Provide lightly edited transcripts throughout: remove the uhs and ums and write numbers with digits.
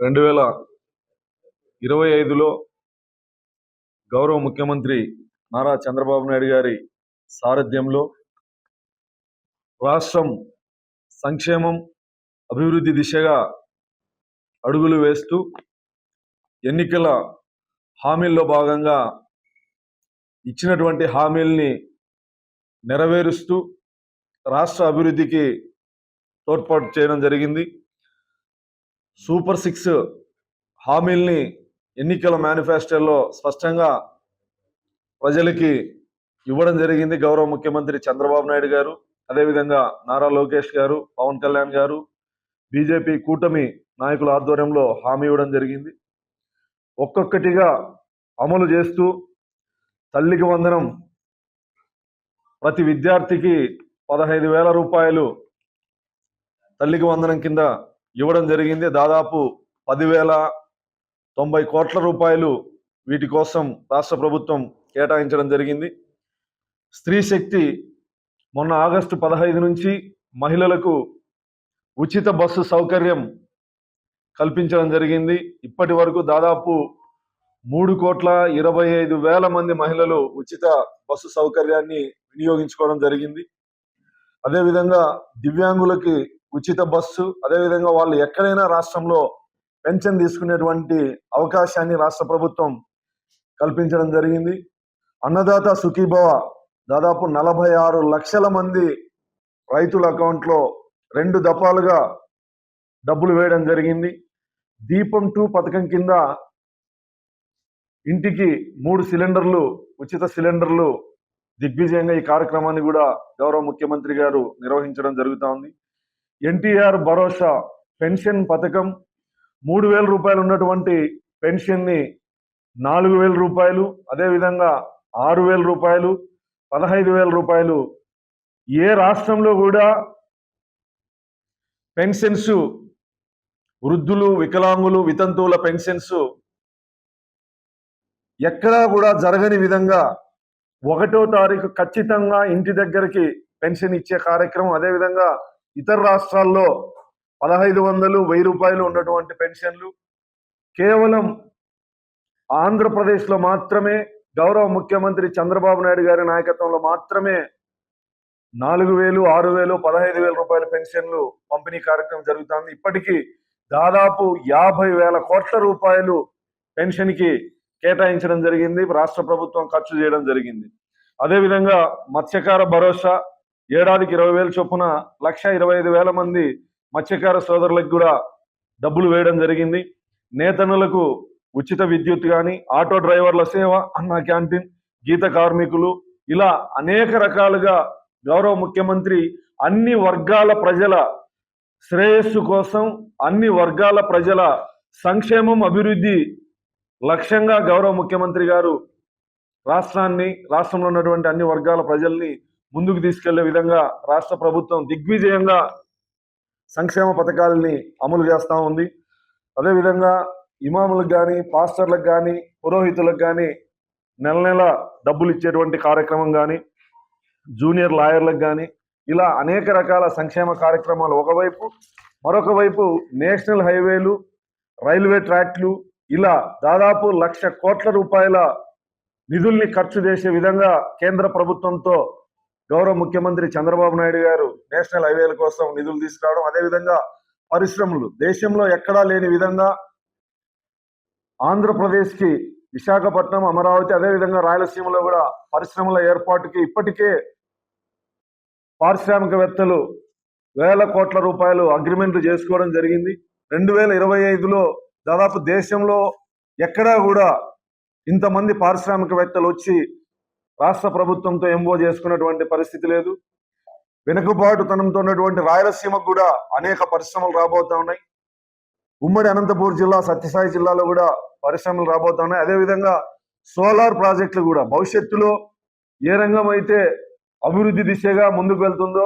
2025లో గౌరవ ముఖ్యమంత్రి నారా చంద్రబాబు నాయుడు గారి సారథ్యంలో రాష్ట్రం సంక్షేమం అభివృద్ధి దిశగా అడుగులు వేస్తూ ఎన్నికల హామీల్లో భాగంగా ఇచ్చినటువంటి హామీల్ని నెరవేరుస్తూ రాష్ట్ర అభివృద్ధికి తోడ్పాటు చేయడం జరిగింది. సూపర్ 6 హామీల్ని ఎన్నికల మేనిఫెస్టోలో స్పష్టంగా ప్రజలకి ఇవ్వడం జరిగింది. గౌరవ ముఖ్యమంత్రి చంద్రబాబు నాయుడు గారు, అదేవిధంగా నారా లోకేష్ గారు, పవన్ కళ్యాణ్ గారు, బీజేపీ కూటమి నాయకుల ఆధ్వర్యంలో హామీ ఇవ్వడం జరిగింది. ఒక్కొక్కటిగా అమలు చేస్తూ తల్లికి వందనం ప్రతి విద్యార్థికి 15,000 రూపాయలు తల్లికి వందనం కింద ఇవ్వడం జరిగింది. దాదాపు 10,090 కోట్ల రూపాయలు వీటి కోసం రాష్ట్ర ప్రభుత్వం కేటాయించడం జరిగింది. స్త్రీ శక్తి మొన్న ఆగస్టు 15 నుంచి మహిళలకు ఉచిత బస్సు సౌకర్యం కల్పించడం జరిగింది. ఇప్పటి వరకు దాదాపు 3,25,00,000 మంది మహిళలు ఉచిత బస్సు సౌకర్యాన్ని వినియోగించుకోవడం జరిగింది. అదేవిధంగా దివ్యాంగులకి ఉచిత బస్సు, అదేవిధంగా వాళ్ళు ఎక్కడైనా రాష్ట్రంలో పెన్షన్ తీసుకునేటువంటి అవకాశాన్ని రాష్ట్ర ప్రభుత్వం కల్పించడం జరిగింది. అన్నదాత సుఖీభవ దాదాపు 46 లక్షల మంది రైతుల అకౌంట్లో 2 దఫాలుగా డబ్బులు వేయడం జరిగింది. దీపం 2 పథకం కింద ఇంటికి 3 సిలిండర్లు, ఉచిత సిలిండర్లు దిగ్విజయంగా ఈ కార్యక్రమాన్ని కూడా గౌరవ ముఖ్యమంత్రి గారు నిర్వహించడం జరుగుతూ ఉంది. ఎన్టీఆర్ భరోసా పెన్షన్ పథకం 3,000 రూపాయలు ఉన్నటువంటి పెన్షన్ని 4,000 రూపాయలు, అదేవిధంగా 6,000 రూపాయలు, 15,000 రూపాయలు. ఏ రాష్ట్రంలో కూడా పెన్షన్స్, వృద్ధులు, వికలాంగులు, వితంతువుల పెన్షన్స్ ఎక్కడా కూడా జరగని విధంగా 1వ తారీఖు ఖచ్చితంగా ఇంటి దగ్గరికి పెన్షన్ ఇచ్చే కార్యక్రమం. అదేవిధంగా ఇతర రాష్ట్రాల్లో 1,500, 1,000 రూపాయలు ఉన్నటువంటి పెన్షన్లు కేవలం ఆంధ్రప్రదేశ్లో మాత్రమే గౌరవ ముఖ్యమంత్రి చంద్రబాబు నాయుడు గారి నాయకత్వంలో మాత్రమే 4,000, 6,000, 15,000 రూపాయల పెన్షన్లు పంపిణీ కార్యక్రమం జరుగుతుంది. ఇప్పటికీ దాదాపు 50,000 కోట్ల రూపాయలు పెన్షన్కి కేటాయించడం జరిగింది. రాష్ట్ర ప్రభుత్వం ఖర్చు చేయడం జరిగింది. అదేవిధంగా మత్స్యకార భరోసా ఏడాదికి 20,000 చొప్పున 1,25,000 మంది మత్స్యకార సోదరులకు కూడా డబ్బులు వేయడం జరిగింది. నేతనులకు ఉచిత విద్యుత్ కానీ, ఆటో డ్రైవర్ల సేవ, అన్న క్యాంటీన్, గీత కార్మికులు, ఇలా అనేక రకాలుగా గౌరవ ముఖ్యమంత్రి అన్ని వర్గాల ప్రజల శ్రేయస్సు కోసం, అన్ని వర్గాల ప్రజల సంక్షేమం అభివృద్ధి లక్ష్యంగా గౌరవ ముఖ్యమంత్రి గారు రాష్ట్రంలో ఉన్నటువంటి అన్ని వర్గాల ప్రజల్ని ముందుకు తీసుకెళ్లే విధంగా రాష్ట్ర ప్రభుత్వం దిగ్విజయంగా సంక్షేమ పథకాలని అమలు చేస్తూ ఉంది. అదేవిధంగా ఇమాములకు కానీ, పాస్టర్లకు కానీ, పురోహితులకు కానీ నెల నెల డబ్బులు ఇచ్చేటువంటి కార్యక్రమం కానీ, జూనియర్ లాయర్లకు కానీ, ఇలా అనేక రకాల సంక్షేమ కార్యక్రమాలు ఒకవైపు, మరొక వైపు నేషనల్ హైవేలు, రైల్వే ట్రాక్లు, ఇలా దాదాపు 1,00,000 కోట్ల రూపాయల నిధుల్ని ఖర్చు చేసే విధంగా కేంద్ర ప్రభుత్వంతో గౌరవ ముఖ్యమంత్రి చంద్రబాబు నాయుడు గారు నేషనల్ హైవేల కోసం నిధులు తీసుకురావడం, అదేవిధంగా పరిశ్రమలు దేశంలో ఎక్కడా లేని విధంగా ఆంధ్రప్రదేశ్కి విశాఖపట్నం, అమరావతి, అదేవిధంగా రాయలసీమలో కూడా పరిశ్రమల ఏర్పాటుకి ఇప్పటికే పారిశ్రామికవేత్తలు 1,000 కోట్ల రూపాయలు అగ్రిమెంట్లు చేసుకోవడం జరిగింది. 2025లో దాదాపు దేశంలో ఎక్కడా కూడా ఇంతమంది పారిశ్రామికవేత్తలు వచ్చి రాష్ట్ర ప్రభుత్వంతో ఎంఓ చేసుకున్నటువంటి పరిస్థితి లేదు. వెనుకబాటుతనంతో ఉన్నటువంటి రాయలసీమకు కూడా అనేక పరిశ్రమలు రాబోతా ఉన్నాయి. ఉమ్మడి అనంతపూర్ జిల్లా, సత్యసాయి జిల్లాలో కూడా పరిశ్రమలు రాబోతా ఉన్నాయి. అదేవిధంగా సోలార్ ప్రాజెక్టులు కూడా భవిష్యత్తులో ఏ రంగం అయితే అభివృద్ధి దిశగా ముందుకు వెళ్తుందో,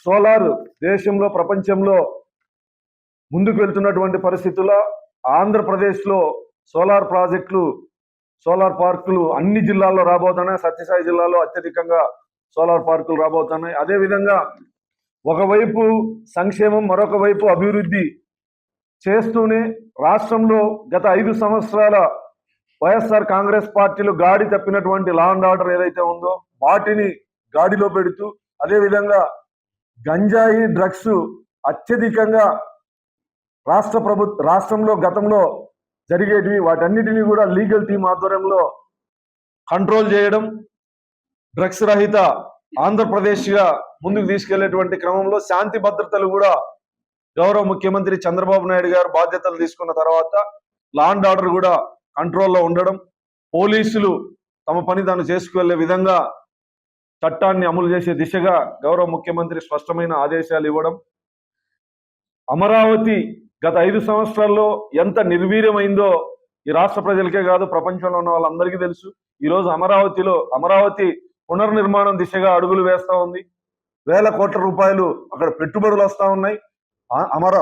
సోలార్ దేశంలో, ప్రపంచంలో ముందుకు వెళ్తున్నటువంటి పరిస్థితుల్లో ఆంధ్రప్రదేశ్లో సోలార్ ప్రాజెక్టులు, సోలార్ పార్కులు అన్ని జిల్లాల్లో రాబోతున్నాయి. సత్యసాయి జిల్లాలో అత్యధికంగా సోలార్ పార్కులు రాబోతున్నాయి. అదేవిధంగా ఒకవైపు సంక్షేమం, మరొక వైపు అభివృద్ధి చేస్తూనే రాష్ట్రంలో గత 5 సంవత్సరాల వైఎస్ఆర్ కాంగ్రెస్ పార్టీలు గాడి తప్పినటువంటి లా అండ్ ఆర్డర్ ఏదైతే ఉందో వాటిని గాడిలో పెడుతూ, అదేవిధంగా గంజాయి డ్రగ్స్ అత్యధికంగా రాష్ట్రంలో గతంలో జరిగేటివి వాటన్నిటినీ కూడా లీగల్ టీం ఆధ్వర్యంలో కంట్రోల్ చేయడం, డ్రగ్స్ రహిత ఆంధ్రప్రదేశ్గా ముందుకు తీసుకెళ్లేటువంటి క్రమంలో శాంతి భద్రతలు కూడా గౌరవ ముఖ్యమంత్రి చంద్రబాబు నాయుడు గారు బాధ్యతలు తీసుకున్న తర్వాత లా అండ్ ఆర్డర్ కూడా కంట్రోల్లో ఉండడం, పోలీసులు తమ పని తాను చేసుకువెళ్లే విధంగా చట్టాన్ని అమలు చేసే దిశగా గౌరవ ముఖ్యమంత్రి స్పష్టమైన ఆదేశాలు ఇవ్వడం, అమరావతి గత 5 సంవత్సరాల్లో ఎంత నిర్వీర్యమైందో ఈ రాష్ట్ర ప్రజలకే కాదు ప్రపంచంలో ఉన్న వాళ్ళందరికీ తెలుసు. ఈరోజు అమరావతి పునర్నిర్మాణం దిశగా అడుగులు వేస్తా ఉంది. వేల కోట్ల రూపాయలు అక్కడ పెట్టుబడులు వస్తా ఉన్నాయి.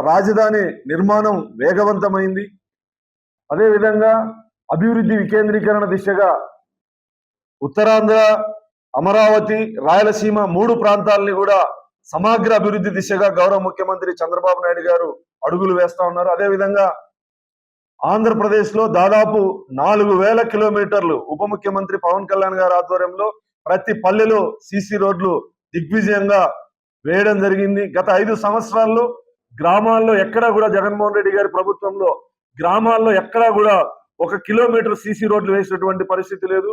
రాజధాని నిర్మాణం వేగవంతమైంది. అదేవిధంగా అభివృద్ధి వికేంద్రీకరణ దిశగా ఉత్తరాంధ్ర, అమరావతి, రాయలసీమ 3 ప్రాంతాలని కూడా సమగ్ర అభివృద్ధి దిశగా గౌరవ ముఖ్యమంత్రి చంద్రబాబు నాయుడు గారు అడుగులు వేస్తా ఉన్నారు. అదేవిధంగా ఆంధ్రప్రదేశ్ లో దాదాపు 4000 కిలోమీటర్లు ఉప ముఖ్యమంత్రి పవన్ కళ్యాణ్ గారి ఆధ్వర్యంలో ప్రతి పల్లెలో సీసీ రోడ్లు దిగ్విజయంగా వేయడం జరిగింది. గత 5 సంవత్సరాల్లో గ్రామాల్లో ఎక్కడా కూడా జగన్మోహన్ రెడ్డి గారి ప్రభుత్వంలో గ్రామాల్లో ఎక్కడా కూడా 1 కిలోమీటర్ సీసీ రోడ్లు వేసినటువంటి పరిస్థితి లేదు.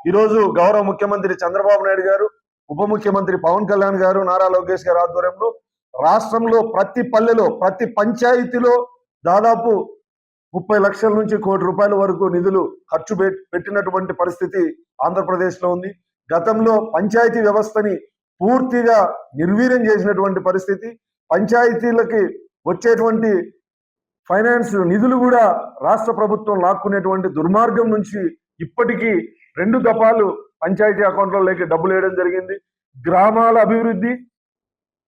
ఈరోజు గౌరవ ముఖ్యమంత్రి చంద్రబాబు నాయుడు గారు, ఉప ముఖ్యమంత్రి పవన్ కళ్యాణ్ గారు, నారా లోకేష్ గారి ఆధ్వర్యంలో రాష్ట్రంలో ప్రతి పల్లెలో, ప్రతి పంచాయతీలో దాదాపు 30 లక్షల నుంచి ₹1 కోటి వరకు నిధులు ఖర్చు పెట్టినటువంటి పరిస్థితి ఆంధ్రప్రదేశ్ లో ఉంది. గతంలో పంచాయతీ వ్యవస్థని పూర్తిగా నిర్వీర్యం చేసినటువంటి పరిస్థితి. పంచాయతీలకి వచ్చేటువంటి ఫైనాన్స్ నిధులు కూడా రాష్ట్ర ప్రభుత్వం లాక్కునేటువంటి దుర్మార్గం నుంచి ఇప్పటికీ 2 దఫాలు పంచాయతీ అకౌంట్లలోకి డబ్బులు వేయడం జరిగింది. గ్రామాల అభివృద్ధి,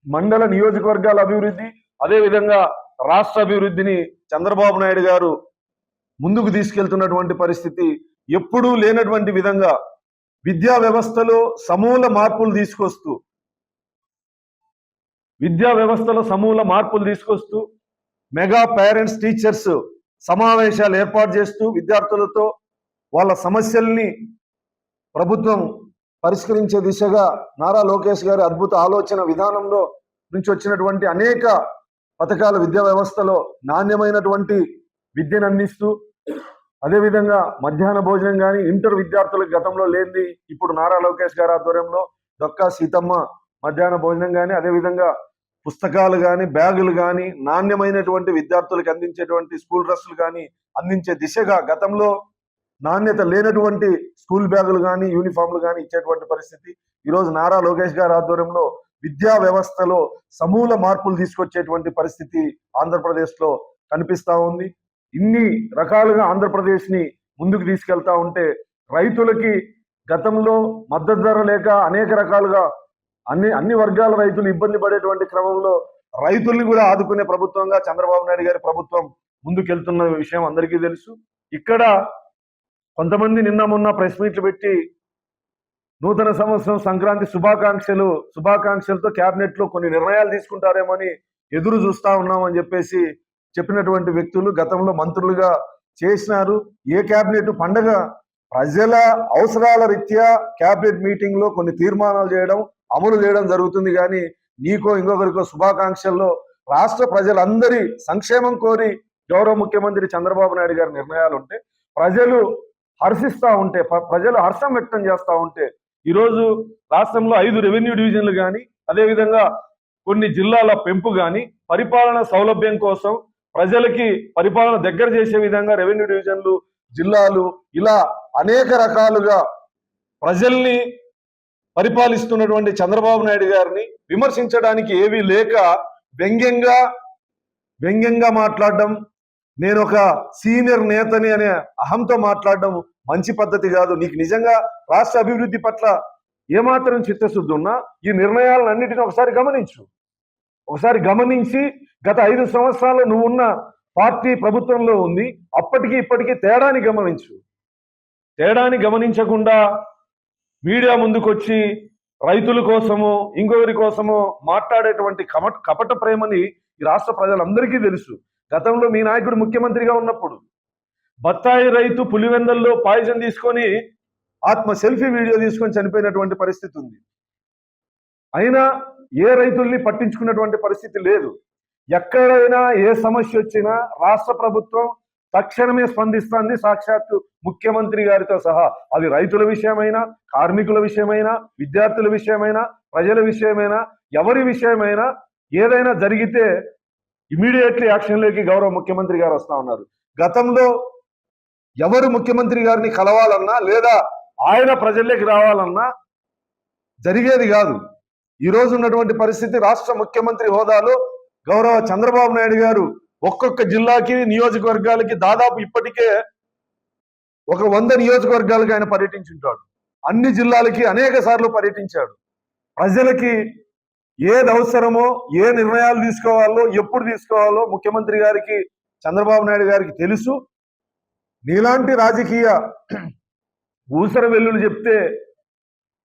మండల నియోజకవర్గాల అభివృద్ధి, అదేవిధంగా రాష్ట్ర అభివృద్ధిని చంద్రబాబు నాయుడు గారు ముందుకు తీసుకెళ్తున్నటువంటి పరిస్థితి. ఎప్పుడూ లేనటువంటి విధంగా విద్యా వ్యవస్థలో సమూల మార్పులు తీసుకొస్తూ మెగా పేరెంట్స్ టీచర్స్ సమావేశాలు ఏర్పాటు చేస్తూ విద్యార్థులతో వాళ్ళ సమస్యల్ని ప్రభుత్వం పరిష్కరించే దిశగా నారా లోకేష్ గారి అద్భుత ఆలోచన విధానంలో నుంచి వచ్చినటువంటి అనేక పథకాలు విద్యా వ్యవస్థలో నాణ్యమైనటువంటి విద్యను అందిస్తూ, అదేవిధంగా మధ్యాహ్న భోజనం కానీ ఇంటర్ విద్యార్థులకు గతంలో లేనిది ఇప్పుడు నారా లోకేష్ గారి ఆధ్వర్యంలో డొక్కా సీతమ్మ మధ్యాహ్న భోజనం కానీ, అదేవిధంగా పుస్తకాలు కానీ, బ్యాగులు కానీ, నాణ్యమైనటువంటి విద్యార్థులకు అందించేటువంటి స్కూల్ డ్రెస్సులు కానీ అందించే దిశగా గతంలో నాణ్యత లేనటువంటి స్కూల్ బ్యాగులు కానీ, యూనిఫామ్లు కానీ ఇచ్చేటువంటి పరిస్థితి. ఈరోజు నారా లోకేష్ గారి ఆధ్వర్యంలో విద్యా వ్యవస్థలో సమూల మార్పులు తీసుకొచ్చేటువంటి పరిస్థితి ఆంధ్రప్రదేశ్ లో కనిపిస్తా ఉంది. ఇన్ని రకాలుగా ఆంధ్రప్రదేశ్ ని ముందుకు తీసుకెళ్తా ఉంటే రైతులకి గతంలో మద్దతు ధర లేక అనేక రకాలుగా అన్ని వర్గాల రైతులు ఇబ్బంది పడేటువంటి క్రమంలో రైతుల్ని కూడా ఆదుకునే ప్రభుత్వంగా చంద్రబాబు నాయుడు గారి ప్రభుత్వం ముందుకెళ్తున్న విషయం అందరికీ తెలుసు. ఇక్కడ కొంతమంది నిన్న మొన్న ప్రెస్ మీట్లు పెట్టి నూతన సంవత్సరం సంక్రాంతి శుభాకాంక్షలతో క్యాబినెట్ లో కొన్ని నిర్ణయాలు తీసుకుంటారేమో అని ఎదురు చూస్తా ఉన్నామని చెప్పేసి చెప్పినటువంటి వ్యక్తులు గతంలో మంత్రులుగా చేసినారు. ఏ క్యాబినెట్ పండగ ప్రజల అవసరాల రీత్యా క్యాబినెట్ మీటింగ్ లో కొన్ని తీర్మానాలు చేయడం, అమలు చేయడం జరుగుతుంది. కానీ నీకో ఇంకొకరికో శుభాకాంక్షల్లో రాష్ట్ర ప్రజలందరి సంక్షేమం కోరి గౌరవ ముఖ్యమంత్రి చంద్రబాబు నాయుడు గారి నిర్ణయాలు ఉంటే ప్రజలు హర్షిస్తా ఉంటే, ప్రజలు హర్షం వ్యక్తం చేస్తా ఉంటే ఈరోజు రాష్ట్రంలో 5 రెవెన్యూ డివిజన్లు కానీ, అదేవిధంగా కొన్ని జిల్లాల పెంపు కానీ, పరిపాలన సౌలభ్యం కోసం ప్రజలకి పరిపాలన దగ్గర చేసే విధంగా రెవెన్యూ డివిజన్లు, జిల్లాలు ఇలా అనేక రకాలుగా ప్రజల్ని పరిపాలిస్తున్నటువంటి చంద్రబాబు నాయుడు గారిని విమర్శించడానికి ఏవీ లేక వ్యంగ్యంగా మాట్లాడడం, నేను ఒక సీనియర్ నేతని అనే అహంతో మాట్లాడడం మంచి పద్ధతి కాదు. నీకు నిజంగా రాష్ట్ర అభివృద్ధి పట్ల ఏమాత్రం చిత్తశుద్ధి ఉన్నా ఈ నిర్ణయాలన్నిటిని ఒకసారి గమనించి గత 5 సంవత్సరాలు నువ్వు ఉన్న పార్టీ ప్రభుత్వంలో ఉంది, అప్పటికి ఇప్పటికీ తేడాని గమనించకుండా మీడియా ముందుకొచ్చి రైతుల కోసమో ఇంకొకరి కోసమో మాట్లాడేటువంటి కపట ప్రేమని ఈ రాష్ట్ర ప్రజలందరికీ తెలుసు. గతంలో మీ నాయకుడు ముఖ్యమంత్రిగా ఉన్నప్పుడు బత్తాయి రైతు పులివెందల్లో పాయిజన్ తీసుకొని సెల్ఫీ వీడియో తీసుకొని చనిపోయినటువంటి పరిస్థితి ఉంది. అయినా ఏ రైతుల్ని పట్టించుకున్నటువంటి పరిస్థితి లేదు. ఎక్కడైనా ఏ సమస్య వచ్చినా రాష్ట్ర ప్రభుత్వం తక్షణమే స్పందిస్తుంది, సాక్షాత్తు ముఖ్యమంత్రి గారితో సహా. అది రైతుల విషయమైనా, కార్మికుల విషయమైనా, విద్యార్థుల విషయమైనా, ప్రజల విషయమైనా, ఎవరి విషయమైనా ఏదైనా జరిగితే ఇమీడియట్లీ యాక్షన్లోకి గౌరవ ముఖ్యమంత్రి గారు వస్తా ఉన్నారు. గతంలో ఎవరు ముఖ్యమంత్రి గారిని కలవాలన్నా లేదా ఆయన ప్రజల్లోకి రావాలన్నా జరిగేది కాదు. ఈ రోజు ఉన్నటువంటి పరిస్థితి, రాష్ట్ర ముఖ్యమంత్రి హోదాలో గౌరవ చంద్రబాబు నాయుడు గారు ఒక్కొక్క జిల్లాకి, నియోజకవర్గాలకి దాదాపు ఇప్పటికే ఒక 100 నియోజకవర్గాలకి ఆయన పర్యటించుంటాడు. అన్ని జిల్లాలకి అనేక సార్లు పర్యటించాడు. ప్రజలకి ఏది అవసరమో, ఏ నిర్ణయాలు తీసుకోవాలో, ఎప్పుడు తీసుకోవాలో ముఖ్యమంత్రి గారికి, చంద్రబాబు నాయుడు గారికి తెలుసు. నీలాంటి రాజకీయ ఊసర వెల్లులు చెప్తే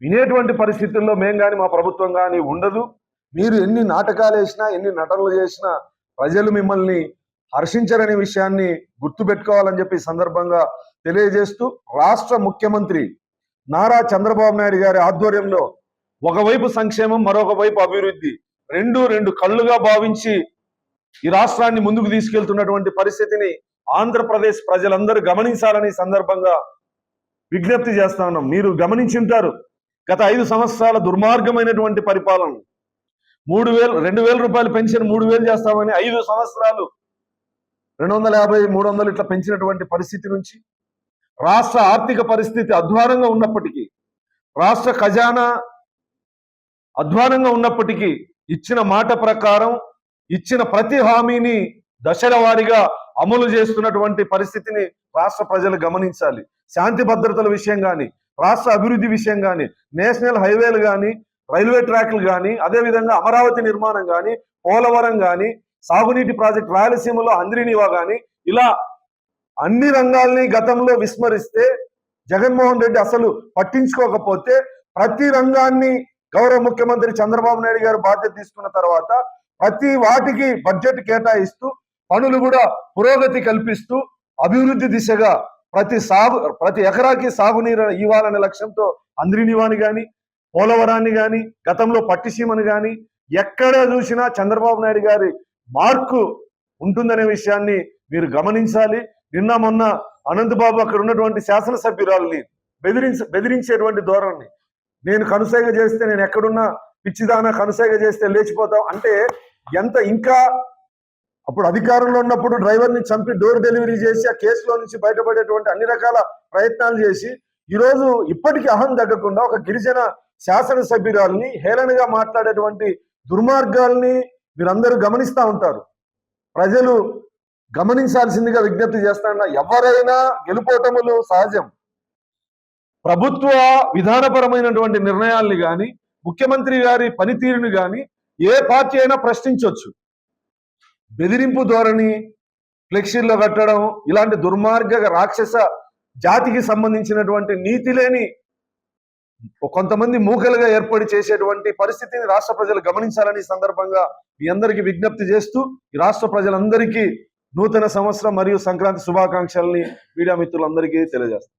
వినేటువంటి పరిస్థితుల్లో మేం కానీ, మా ప్రభుత్వం కానీ ఉండదు. మీరు ఎన్ని నాటకాలు వేసినా, ఎన్ని నటనలు చేసినా ప్రజలు మిమ్మల్ని హర్షించరనే విషయాన్ని గుర్తుపెట్టుకోవాలని చెప్పి సందర్భంగా తెలియజేస్తూ, రాష్ట్ర ముఖ్యమంత్రి నారా చంద్రబాబు నాయుడు గారి ఆధ్వర్యంలో ఒకవైపు సంక్షేమం, మరొక వైపు అభివృద్ధి, రెండు కళ్ళుగా భావించి ఈ రాష్ట్రాన్ని ముందుకు తీసుకెళ్తున్నటువంటి పరిస్థితిని ఆంధ్రప్రదేశ్ ప్రజలందరూ గమనించాలని సందర్భంగా విజ్ఞప్తి చేస్తా ఉన్నాం. మీరు గమనించుంటారు, గత 5 సంవత్సరాల దుర్మార్గమైనటువంటి పరిపాలన. 2,000 రూపాయలు పెన్షన్ 3,000 చేస్తామని 5 సంవత్సరాలు 250, 300 ఇట్లా పెంచినటువంటి పరిస్థితి నుంచి రాష్ట్ర ఆర్థిక పరిస్థితి అధ్వానంగా ఉన్నప్పటికీ, రాష్ట్ర ఖజానా అధ్వానంగా ఉన్నప్పటికీ ఇచ్చిన మాట ప్రకారం ఇచ్చిన ప్రతి హామీని దశల వారీగా అమలు చేస్తున్నటువంటి పరిస్థితిని రాష్ట్ర ప్రజలు గమనించాలి. శాంతి భద్రతల విషయం కానీ, రాష్ట్ర అభివృద్ధి విషయం కానీ, నేషనల్ హైవేలు కానీ, రైల్వే ట్రాక్లు కానీ, అదేవిధంగా అమరావతి నిర్మాణం కానీ, పోలవరం కానీ, సాగునీటి ప్రాజెక్ట్ రాయలసీమలో అంద్రినివా కానీ, ఇలా అన్ని రంగాల్ని గతంలో విస్మరిస్తే, జగన్మోహన్ రెడ్డి అసలు పట్టించుకోకపోతే, ప్రతి రంగాన్ని గౌరవ ముఖ్యమంత్రి చంద్రబాబు నాయుడు గారు బాధ్యత తీసుకున్న తర్వాత ప్రతి వాటికి బడ్జెట్ కేటాయిస్తూ, పనులు కూడా పురోగతి కల్పిస్తూ, అభివృద్ధి దిశగా ప్రతి ఎకరాకి సాగునీరు ఇవ్వాలనే లక్ష్యంతో అంద్రినివాని కానీ, పోలవరాన్ని కానీ, గతంలో పట్టిసీమను కానీ ఎక్కడ చూసినా చంద్రబాబు నాయుడు గారి మార్కు ఉంటుందనే విషయాన్ని మీరు గమనించాలి. నిన్న మొన్న అనంతబాబు అక్కడ ఉన్నటువంటి శాసనసభ్యురాలని బెదిరించేటువంటి ధోరణి, నేను కనుసైగ చేస్తే, నేను ఎక్కడున్నా పిచ్చిదానా కనుసైగ చేస్తే లేచిపోతాం అంటే ఎంత. ఇంకా అప్పుడు అధికారంలో ఉన్నప్పుడు డ్రైవర్ని చంపి డోర్ డెలివరీ చేసి ఆ కేసులో నుంచి బయటపడేటువంటి అన్ని రకాల ప్రయత్నాలు చేసి ఈరోజు ఇప్పటికీ అహం తగ్గకుండా ఒక గిరిజన శాసనసభ్యురాలని హేళనగా మాట్లాడేటువంటి దుర్మార్గాల్ని మీరందరూ గమనిస్తూ ఉంటారు. ప్రజలు గమనించాల్సిందిగా విజ్ఞప్తి చేస్తాను. ఎవరైనా గెలుపోటములు సహజం. ప్రభుత్వ విధానపరమైనటువంటి నిర్ణయాల్ని కానీ, ముఖ్యమంత్రి గారి పనితీరుని కానీ ఏ పార్టీ అయినా ప్రశ్నించవచ్చు. బెదిరింపు ధోరణి, ఫ్లెక్సీల్లో కట్టడం, ఇలాంటి దుర్మార్గ రాక్షస జాతికి సంబంధించినటువంటి నీతి లేని కొంతమంది మూకలుగా ఏర్పడి చేసేటువంటి పరిస్థితిని రాష్ట్ర ప్రజలు గమనించాలని సందర్భంగా మీ అందరికీ విజ్ఞప్తి చేస్తూ, ఈ రాష్ట్ర ప్రజలందరికీ నూతన సంవత్సరం మరియు సంక్రాంతి శుభాకాంక్షల్ని మీడియా మిత్రులందరికీ తెలియజేస్తాను.